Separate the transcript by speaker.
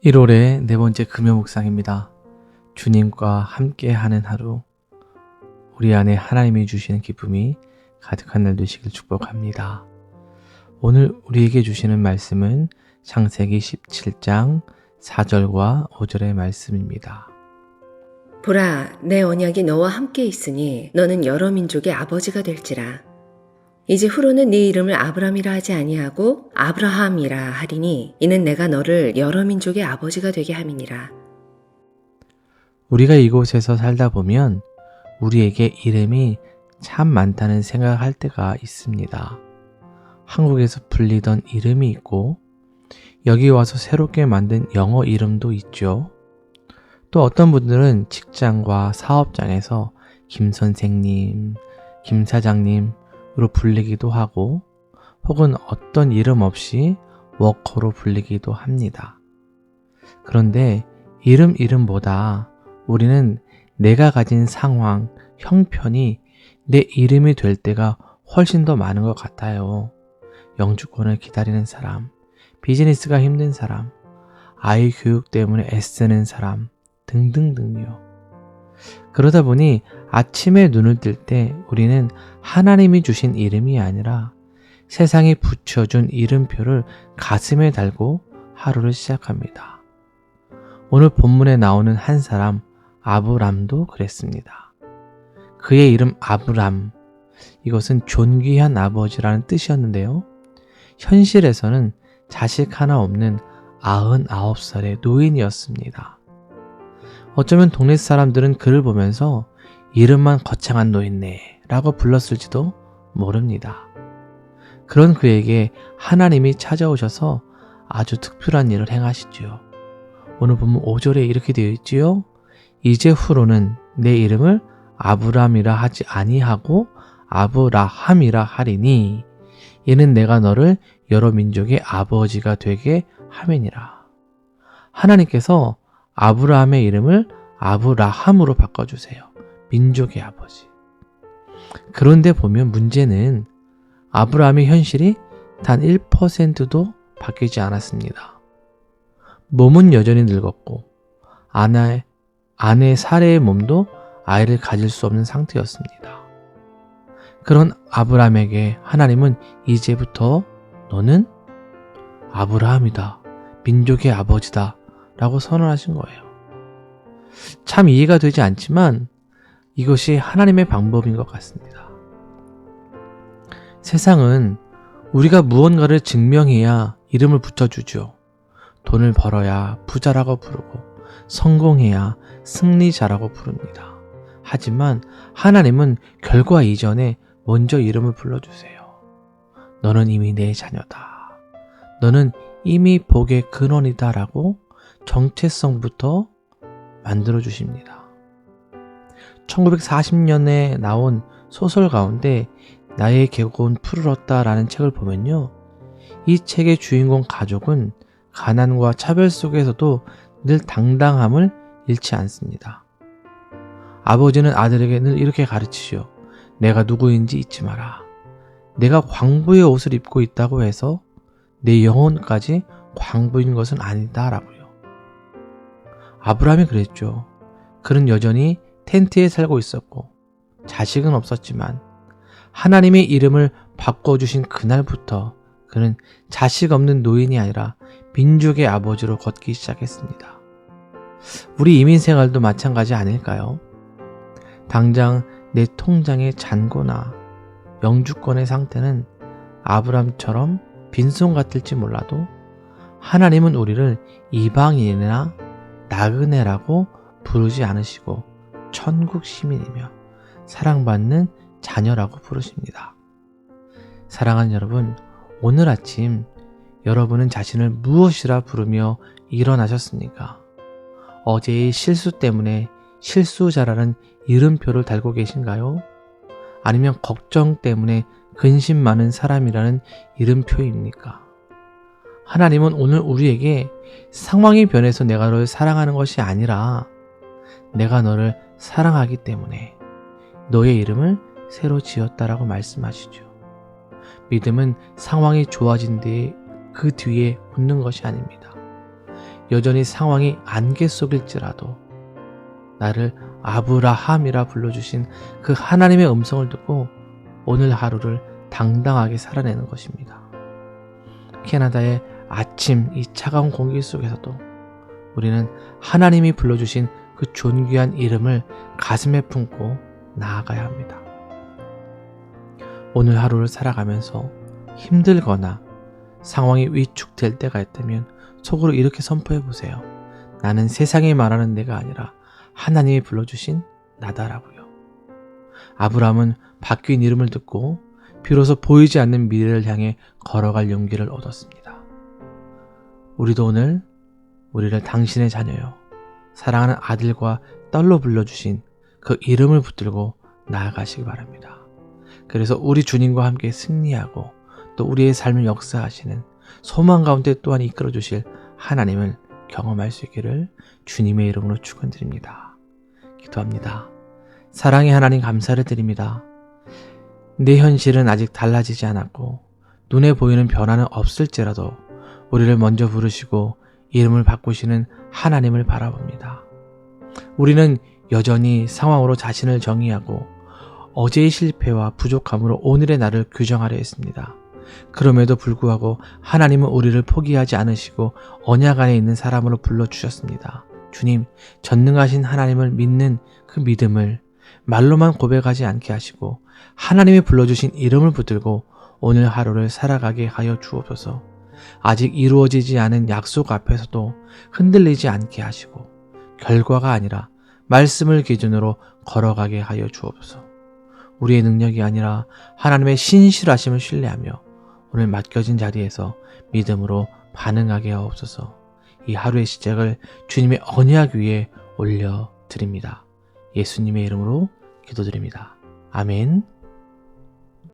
Speaker 1: 1월의 네 번째 금요 묵상입니다. 주님과 함께하는 하루, 우리 안에 하나님이 주시는 기쁨이 가득한 날 되시길 축복합니다. 오늘 우리에게 주시는 말씀은 창세기 17장 4절과 5절의 말씀입니다.
Speaker 2: 보라, 내 언약이 너와 함께 있으니 너는 여러 민족의 아버지가 될지라. 이제 후로는 네 이름을 아브람이라 하지 아니하고 아브라함이라 하리니 이는 내가 너를 여러 민족의 아버지가 되게 함이니라.
Speaker 1: 우리가 이곳에서 살다 보면 우리에게 이름이 참 많다는 생각을 할 때가 있습니다. 한국에서 불리던 이름이 있고 여기 와서 새롭게 만든 영어 이름도 있죠. 또 어떤 분들은 직장과 사업장에서 김 선생님, 김 사장님으로 불리기도 하고 혹은 어떤 이름 없이 워커로 불리기도 합니다. 그런데 이름보다 우리는 내가 가진 상황, 형편이 내 이름이 될 때가 훨씬 더 많은 것 같아요. 영주권을 기다리는 사람, 비즈니스가 힘든 사람, 아이 교육 때문에 애쓰는 사람 등등등요. 그러다 보니 아침에 눈을 뜰 때 우리는 하나님이 주신 이름이 아니라 세상이 붙여준 이름표를 가슴에 달고 하루를 시작합니다. 오늘 본문에 나오는 한 사람 아브람도 그랬습니다. 그의 이름 아브람, 이것은 존귀한 아버지라는 뜻이었는데요. 현실에서는 자식 하나 없는 99살의 노인이었습니다. 어쩌면 동네 사람들은 그를 보면서 이름만 거창한 노인네 라고 불렀을지도 모릅니다. 그런 그에게 하나님이 찾아오셔서 아주 특별한 일을 행하시지요. 오늘 보면 5절에 이렇게 되어 있지요. 이제 후로는 내 이름을 아브람이라 하지 아니하고 아브라함이라 하리니 이는 내가 너를 여러 민족의 아버지가 되게 함이니라. 하나님께서 아브라함의 이름을 아브라함으로 바꿔주세요. 민족의 아버지. 그런데 보면 문제는 아브라함의 현실이 단 1%도 바뀌지 않았습니다. 몸은 여전히 늙었고 아내 사레의 몸도 아이를 가질 수 없는 상태였습니다. 그런 아브라함에게 하나님은 이제부터 너는 아브라함이다. 민족의 아버지다. 라고 선언하신 거예요. 참 이해가 되지 않지만 이것이 하나님의 방법인 것 같습니다. 세상은 우리가 무언가를 증명해야 이름을 붙여주죠. 돈을 벌어야 부자라고 부르고 성공해야 승리자라고 부릅니다. 하지만 하나님은 결과 이전에 먼저 이름을 불러주세요. 너는 이미 내 자녀다. 너는 이미 복의 근원이다 라고 정체성부터 만들어주십니다. 1940년에 나온 소설 가운데 나의 계곡은 푸르렀다 라는 책을 보면요. 이 책의 주인공 가족은 가난과 차별 속에서도 늘 당당함을 잃지 않습니다. 아버지는 아들에게 늘 이렇게 가르치죠. 내가 누구인지 잊지 마라. 내가 광부의 옷을 입고 있다고 해서 내 영혼까지 광부인 것은 아니다 라고요. 아브라함이 그랬죠. 그는 여전히 텐트에 살고 있었고 자식은 없었지만 하나님의 이름을 바꿔주신 그날부터 그는 자식 없는 노인이 아니라 민족의 아버지로 걷기 시작했습니다. 우리 이민생활도 마찬가지 아닐까요? 당장 내 통장의 잔고나 영주권의 상태는 아브람처럼 빈손 같을지 몰라도 하나님은 우리를 이방인이나 나그네라고 부르지 않으시고 천국 시민이며 사랑받는 자녀라고 부르십니다. 사랑하는 여러분, 오늘 아침 여러분은 자신을 무엇이라 부르며 일어나셨습니까? 어제의 실수 때문에 실수자라는 이름표를 달고 계신가요? 아니면 걱정 때문에 근심 많은 사람이라는 이름표입니까? 하나님은 오늘 우리에게 상황이 변해서 내가 너를 사랑하는 것이 아니라 내가 너를 사랑하기 때문에 너의 이름을 새로 지었다라고 말씀하시죠. 믿음은 상황이 좋아진 뒤에 그 뒤에 붙는 것이 아닙니다. 여전히 상황이 안개 속일지라도 나를 아브라함이라 불러주신 그 하나님의 음성을 듣고 오늘 하루를 당당하게 살아내는 것입니다. 캐나다의 아침 이 차가운 공기 속에서도 우리는 하나님이 불러주신 그 존귀한 이름을 가슴에 품고 나아가야 합니다. 오늘 하루를 살아가면서 힘들거나 상황이 위축될 때가 있다면 속으로 이렇게 선포해 보세요. 나는 세상이 말하는 내가 아니라 하나님이 불러주신 나다라고요. 아브라함은 바뀐 이름을 듣고 비로소 보이지 않는 미래를 향해 걸어갈 용기를 얻었습니다. 우리도 오늘 우리를 당신의 자녀요, 사랑하는 아들과 딸로 불러주신 그 이름을 붙들고 나아가시기 바랍니다. 그래서 우리 주님과 함께 승리하고 또 우리의 삶을 역사하시는 소망 가운데 또한 이끌어 주실 하나님을 경험할 수 있기를 주님의 이름으로 축원드립니다. 기도합니다. 사랑의 하나님, 감사를 드립니다. 내 현실은 아직 달라지지 않았고 눈에 보이는 변화는 없을지라도 우리를 먼저 부르시고 이름을 바꾸시는 하나님을 바라봅니다. 우리는 여전히 상황으로 자신을 정의하고 어제의 실패와 부족함으로 오늘의 나를 규정하려 했습니다. 그럼에도 불구하고 하나님은 우리를 포기하지 않으시고 언약 안에 있는 사람으로 불러주셨습니다. 주님, 전능하신 하나님을 믿는 그 믿음을 말로만 고백하지 않게 하시고 하나님이 불러주신 이름을 붙들고 오늘 하루를 살아가게 하여 주옵소서. 아직 이루어지지 않은 약속 앞에서도 흔들리지 않게 하시고 결과가 아니라 말씀을 기준으로 걸어가게 하여 주옵소서. 우리의 능력이 아니라 하나님의 신실하심을 신뢰하며 오늘 맡겨진 자리에서 믿음으로 반응하게 하옵소서. 이 하루의 시작을 주님의 언약 위에 올려드립니다. 예수님의 이름으로 기도드립니다. 아멘.